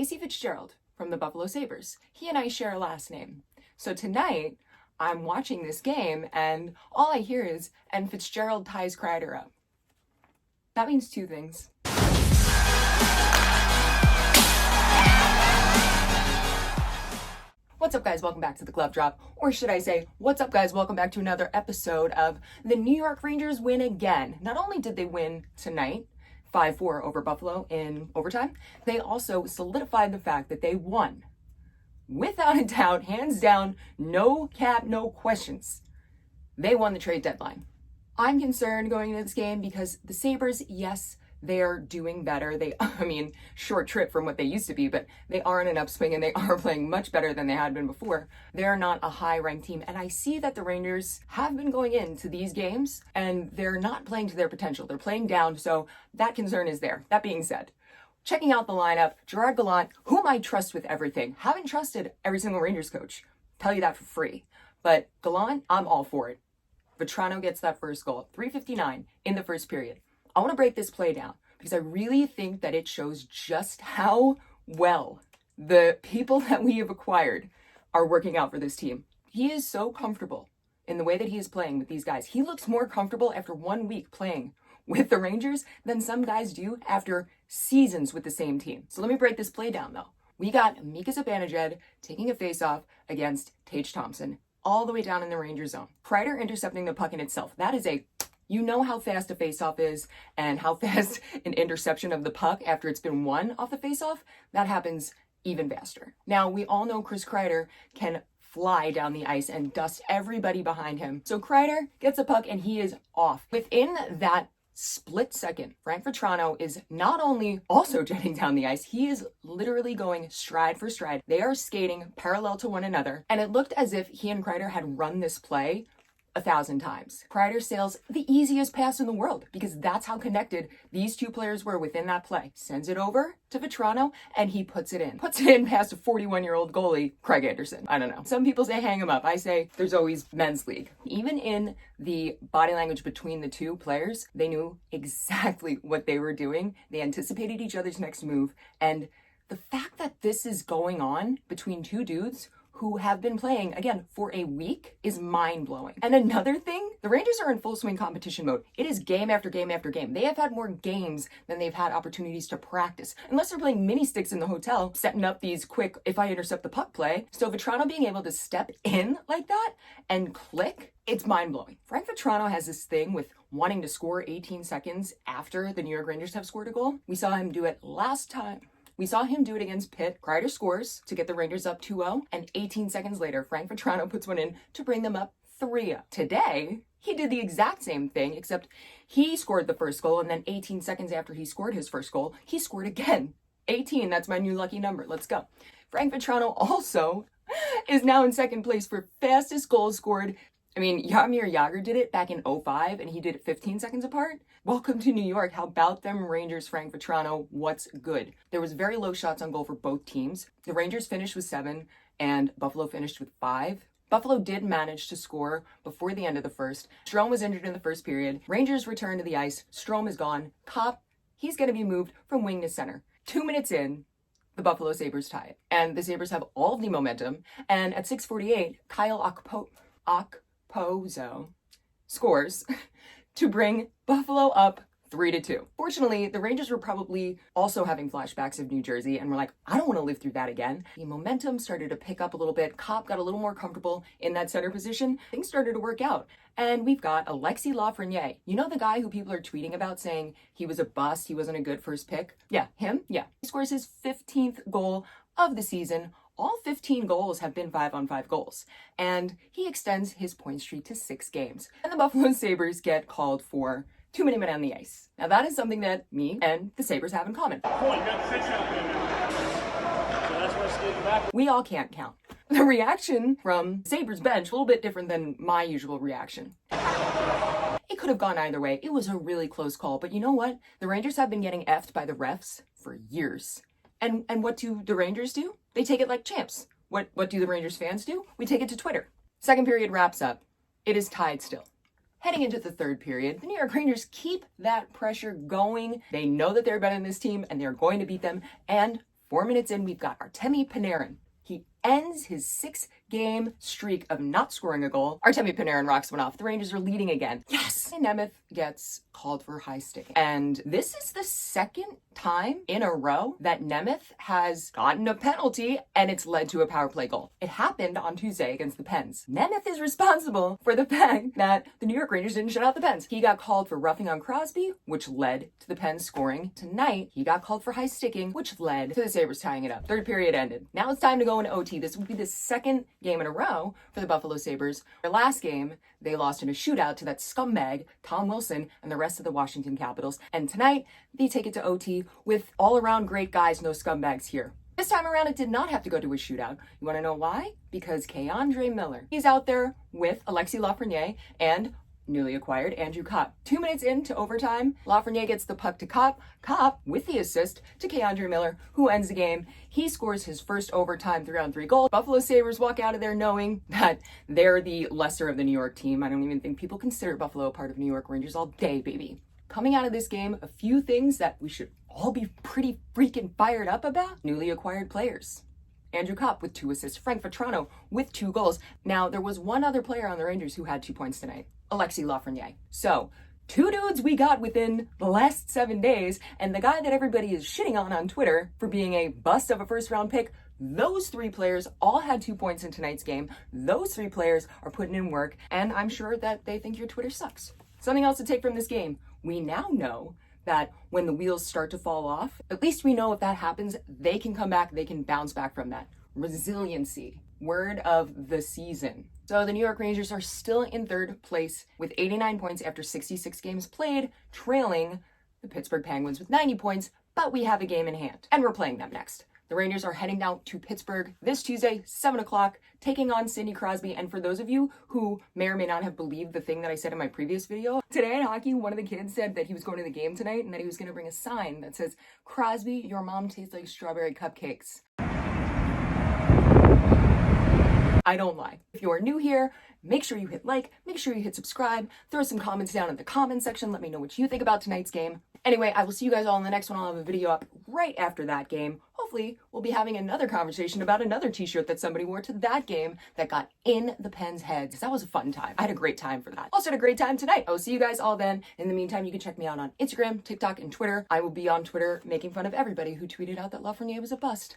Casey Fitzgerald from the Buffalo Sabres. He and I share a last name. So tonight, I'm watching this game and all I hear is, and Fitzgerald ties Kreider up. That means two things. What's up, guys? Welcome back to the Glove Drop. Or should I say, what's up, guys? Welcome back to another episode of the New York Rangers win again. Not only did they win tonight, 5-4 over Buffalo in overtime, they also solidified the fact that they won. Without a doubt, hands down, no cap, no questions. They won the trade deadline. I'm concerned going into this game because the Sabres, yes, they're doing better. Short trip from what they used to be, but they are in an upswing and they are playing much better than they had been before. They're not a high-ranked team, and I see that the Rangers have been going into these games and they're not playing to their potential. They're playing down, so that concern is there. That being said, checking out the lineup, Gerard Gallant, whom I trust with everything. Haven't trusted every single Rangers coach. Tell you that for free. But Gallant, I'm all for it. Vatrano gets that first goal, 3:59 in the first period. I want to break this play down because I really think that it shows just how well the people that we have acquired are working out for this team. He is so comfortable in the way that he is playing with these guys. He looks more comfortable after 1 week playing with the Rangers than some guys do after seasons with the same team. So let me break this play down though. We got Mika Zibanejad taking a faceoff against Tage Thompson all the way down in the Ranger zone. Kreider intercepting the puck in itself. That is you know how fast a faceoff is and how fast an interception of the puck after it's been won off the faceoff, that happens even faster. Now, we all know Chris Kreider can fly down the ice and dust everybody behind him. So Kreider gets a puck and he is off. Within that split second, Frank Vatrano is not only also jetting down the ice, he is literally going stride for stride. They are skating parallel to one another, and it looked as if he and Kreider had run this play 1,000 times. Kreider sails the easiest pass in the world because that's how connected these two players were within that play. Sends it over to Vatrano and he puts it in. Puts it in past a 41-year-old goalie, Craig Anderson. I don't know. Some people say hang him up. I say there's always men's league. Even in the body language between the two players, they knew exactly what they were doing. They anticipated each other's next move. And the fact that this is going on between two dudes who have been playing, again, for a week is mind-blowing. And another thing, the Rangers are in full swing competition mode. It is game after game after game. They have had more games than they've had opportunities to practice. Unless they're playing mini sticks in the hotel, setting up these quick, if I intercept the puck play. So Vatrano being able to step in like that and click, it's mind-blowing. Frank Vatrano has this thing with wanting to score 18 seconds after the New York Rangers have scored a goal. We saw him do it last time. We saw him do it against Pitt. Kreider scores to get the Rangers up 2-0, and 18 seconds later, Frank Vatrano puts one in to bring them up 3-0. Today, he did the exact same thing, except he scored the first goal, and then 18 seconds after he scored his first goal, he scored again. 18, that's my new lucky number. Let's go. Frank Vatrano also is now in second place for fastest goals scored. Jaromir Jagr did it back in 2005, and he did it 15 seconds apart. Welcome to New York. How about them Rangers, Frank Vatrano? What's good? There was very low shots on goal for both teams. The Rangers finished with 7, and Buffalo finished with 5. Buffalo did manage to score before the end of the first. Strome was injured in the first period. Rangers returned to the ice. Strome is gone. Kopp, he's going to be moved from wing to center. 2 minutes in, the Buffalo Sabres tie it. And the Sabres have all of the momentum. And at 6:48, Kyle Okposo scores to bring Buffalo up 3-2. Fortunately, the Rangers were probably also having flashbacks of New Jersey and were like, I don't want to live through that again. The momentum started to pick up a little bit. Kopp got a little more comfortable in that center position. Things started to work out. And we've got Alexis Lafreniere. You know the guy who people are tweeting about saying he was a bust, he wasn't a good first pick? Yeah, him? Yeah. He scores his 15th goal of the season. All 15 goals have been 5-on-5 goals, and he extends his point streak to 6 games. And the Buffalo Sabres get called for too many men on the ice. Now that is something that me and the Sabres have in common. We all can't count. The reaction from Sabres bench, a little bit different than my usual reaction. It could have gone either way. It was a really close call, but you know what? The Rangers have been getting effed by the refs for years. And what do the Rangers do? They take it like champs. What do the Rangers fans do? We take it to Twitter. Second period wraps up. It is tied still. Heading into the third period, the New York Rangers keep that pressure going. They know that they're better than this team and they're going to beat them. And 4 minutes in, we've got Artemi Panarin. He ends his 6-game streak of not scoring a goal. Artemi Panarin rocks one off. The Rangers are leading again. Yes! Nemeth gets called for high sticking. And this is the second time in a row that Nemeth has gotten a penalty and it's led to a power play goal. It happened on Tuesday against the Pens. Nemeth is responsible for the fact that the New York Rangers didn't shut out the Pens. He got called for roughing on Crosby, which led to the Pens scoring. Tonight, he got called for high sticking, which led to the Sabres tying it up. Third period ended. Now it's time to go into OT. This would be the second game in a row for the Buffalo Sabres. Their last game, they lost in a shootout to that scumbag, Tom Wilson, and the rest of the Washington Capitals. And tonight, they take it to OT with all-around great guys, no scumbags here. This time around, it did not have to go to a shootout. You want to know why? Because K'Andre Miller, he's out there with Alexis Lafreniere and newly acquired Andrew Copp. 2 minutes into overtime, Lafreniere gets the puck to Copp. Copp, with the assist to K'Andre Miller, who ends the game. He scores his first overtime 3-on-3 goal. Buffalo Sabres walk out of there knowing that they're the lesser of the New York team. I don't even think people consider Buffalo a part of New York Rangers all day, baby. Coming out of this game, a few things that we should all be pretty freaking fired up about. Newly acquired players. Andrew Copp with 2 assists. Frank Vatrano with 2 goals. Now, there was one other player on the Rangers who had 2 points tonight. Alexis Lafreniere. So, 2 dudes we got within the last 7 days, and the guy that everybody is shitting on Twitter for being a bust of a first-round pick, those 3 players all had 2 points in tonight's game. Those 3 players are putting in work, and I'm sure that they think your Twitter sucks. Something else to take from this game. We now know that when the wheels start to fall off, at least we know if that happens, they can come back, they can bounce back from that. Resiliency. Word of the season. So the New York Rangers are still in 3rd place with 89 points after 66 games played, trailing the Pittsburgh Penguins with 90 points, but we have a game in hand, and we're playing them next. The Rangers are heading down to Pittsburgh this Tuesday, 7 o'clock, taking on Sidney Crosby. And for those of you who may or may not have believed the thing that I said in my previous video, today in hockey, one of the kids said that he was going to the game tonight and that he was going to bring a sign that says, "Crosby, your mom tastes like strawberry cupcakes." I don't lie. If you are new here, make sure you hit like, make sure you hit subscribe, throw some comments down in the comment section. Let me know what you think about tonight's game. Anyway, I will see you guys all in the next one. I'll have a video up right after that game. Hopefully, we'll be having another conversation about another t-shirt that somebody wore to that game that got in the Pens' heads. That was a fun time. I had a great time for that. Also had a great time tonight. I will see you guys all then. In the meantime, you can check me out on Instagram, TikTok, and Twitter. I will be on Twitter making fun of everybody who tweeted out that Lafreniere was a bust.